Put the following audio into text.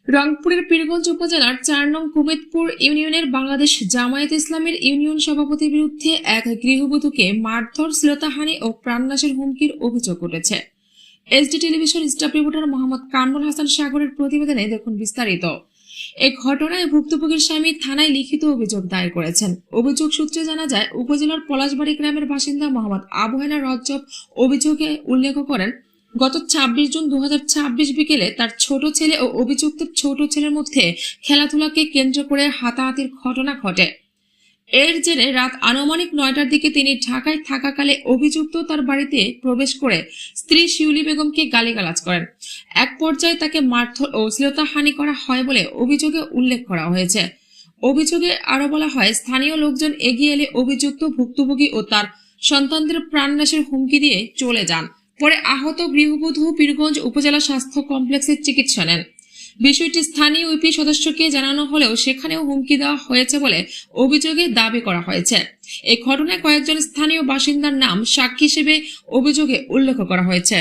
রংপুরের পীরগঞ্জ উপজেলার ৪ নং কুমেদপুর ইউনিয়নের বাংলাদেশ জামায়াতে ইসলামীর ইউনিয়ন সভাপতির বিরুদ্ধে এক গৃহবধূকে মারধর, শ্লীলতাহানি ও প্রাণনাশের হুমকির অভিযোগ উঠেছে। SD television staff reporter Mohammad Kamrul Hasan সাগরের প্রতিবেদনে দেখুন বিস্তারিত। এই ঘটনায় ভুক্তভোগীর স্বামী থানায় লিখিত অভিযোগ দায়ের করেছেন। অভিযোগ সূত্রে জানা যায়, উপজেলার পলাশবাড়ি গ্রামের বাসিন্দা মোহাম্মদ আবু হেনা রজ্জব অভিযোগে উল্লেখ করেন, গত ২৬ জুন ২০২৬ বিকেলে তার ছোট ছেলে ও অভিযুক্ত ছোট ছেলের মধ্যে খেলাধুলাকে কেন্দ্র করে হাতাহাতির ঘটনা ঘটে। এর জেরে রাত আনুমানিক ৯টার দিকে তিনি ঢাকায় থাকাকালে অভিযুক্ত তার বাড়িতে প্রবেশ করে স্ত্রী শিউলি বেগমকে গালিগালাজ করেন। এক পর্যায়ে তাকে মারধর ও শ্লীলতাহানি করা হয় বলে অভিযোগে উল্লেখ করা হয়েছে। অভিযোগে আরো বলা হয়, স্থানীয় লোকজন এগিয়ে এলে অভিযুক্ত ভুক্তভোগী ও তার সন্তানদের প্রাণনাশের হুমকি দিয়ে চলে যান। পরে আহত গৃহবধূ পীরগঞ্জ উপজেলা স্বাস্থ্য কমপ্লেক্সে চিকিৎসা নেন। বিষয়টি স্থানীয় ইউপি সদস্যকে জানানো হলেও সেখানেও হুমকি দেওয়া হয়েছে বলে অভিযোগে দাবি করা হয়েছে। এই ঘটনায় কয়েকজন স্থানীয় বাসিন্দার নাম সাক্ষী হিসেবে অভিযোগে উল্লেখ করা হয়েছে।